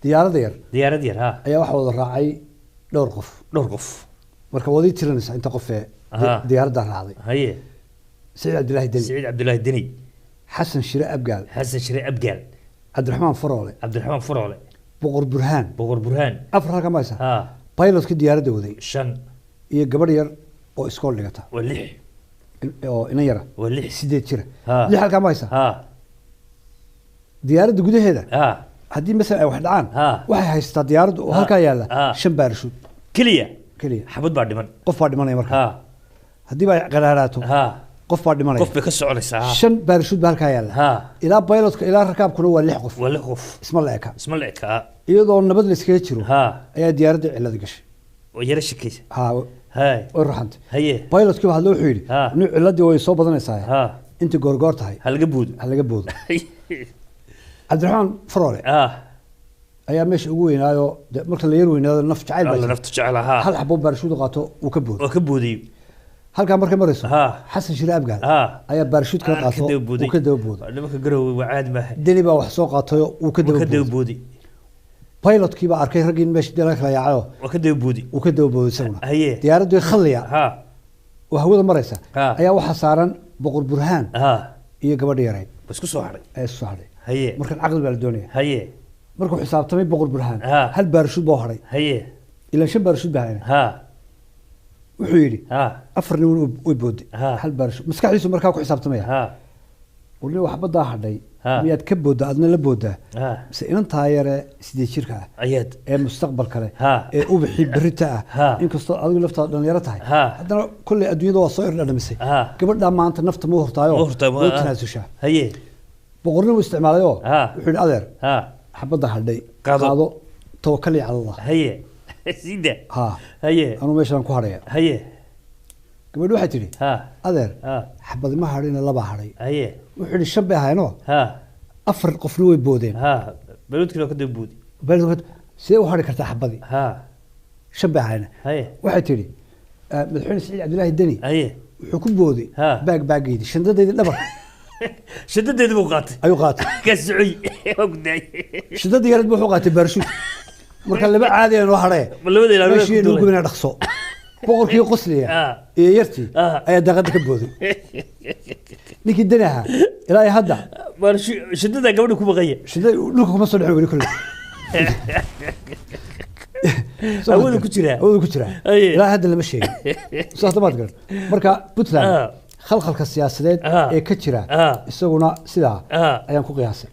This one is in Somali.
diyaarad yar ha ayaa waxa wada raacay dhowr qof marka wadii tiranaysa inta qof ee diyaaradda raacday haye Saciid Cabdullaahi Deni Xasan Shire Abgaal Cabdiraxmaan Faroole Boqor Burhaan afar halka maysa ha pilotka diyaaradda waday 5 iyo gabadh yar oo iskool dhigata waa 6 oo ina yara waa 6 8 jira 6 halka maysa ha diyaaradda gudaheeda ha haddii mesela ay wax dhacaan waxay haystaa diyaaraddu oo halka yaala 5 baarshuud kaliya xabad baa dhiman qof baa dhimanaya marka ha haddii ay qaraaraato ha qof baa dhimanaya qof bay ka soconaysaa 5 baarshuud baa halka yaala ha ilaa pilotka ilaa rakaabkuna waa 6 qof isma la eka iyadoo nabad la iskaga jiro ha ayaa diyaaradda cilad gashay oo yara shakaysa ha hay oo ruxant haye pilotki waxa loo xiri inuu ciladii way soo badanaysaa ha inta goorgoor tahay halaga boodo Cabdiraxmaan Faroole ayaa meesha ugu weynaayo marka la yar weynaado naf jacayl ha hal xabo baarshuud qaato uu ka boodiyo halka markay marayso Xasan Shire Abgaal ayaa baarshuud ka qaato uu ka daba boodo nimanka garow waa caadi ma Deni baa wax soo qaatay uu ka daba boodi pilotki baa arkay ragin meesha dala kala yaaco uu ka daba boodi isaguna diyaaraddu khaliya oo hawada maraysa ayaa waxa saaran Boqor Burhaan iyo gabadh yaray isku soo haray haye marka aqal baa la doonaya markuu xisaabtamay Boqor Burhaan hal baarshuud boo haray ilaa 5 baarshuud baa haray wuxuu yiri afar nin way boodi hal baarshuud maskaxdiisu markaa ku xisaabtamaya wali wax badaa hadhay miyaad ka booda adna la booda mise inantaa yare 8 jirka ayaad ee mustaqbal kale ee u bixi berita inkastoo adigu lafta dhalinyaro tahay haddana kulli adduunyada waa soo irdhamisay gabadha maanta nafta ma hortaayo oo tanaasusha haye boqornimo isticmaalayo wuxuu yiri adeer xabada hadhay qaado tawakkali cala Allah haye sida haye anu meeshan ku hadhaya haye gabadhu waxay tiri adeer xabad ma hadhina laba hadhay haye wuxuu yiri shan bay ahayno afar qofna way boodeen baludkii ka dib boodi see u hadhi kartaa xabadii shan bay ahayna waxay tiri madaxweyne Saciid Cabdullaahi Deni wuxuu ku booday baaggeedii shandadeedii dhabar shadadeedu buu qaatay ayuu qaatay ka socay ogday shadadii yarad buu qaatay baarshuud marka laba caadi ah oo hadhay labada ilaa meeshii uu gubina dhaqso boqorkii qosliya iyo yartii ayaa daqada ka booday ninkii Deni ahaa ilaa hadda shadada gabadhu ku baqaya shadada dhulka kuma soo dhacay wali kulli awoodu ku jira ilaa hadda lama sheegin saxaabad gaar marka Puntland khalkhalka siyaasadeed ee ka jira isaguna sidaa ayaan ku qiyaasay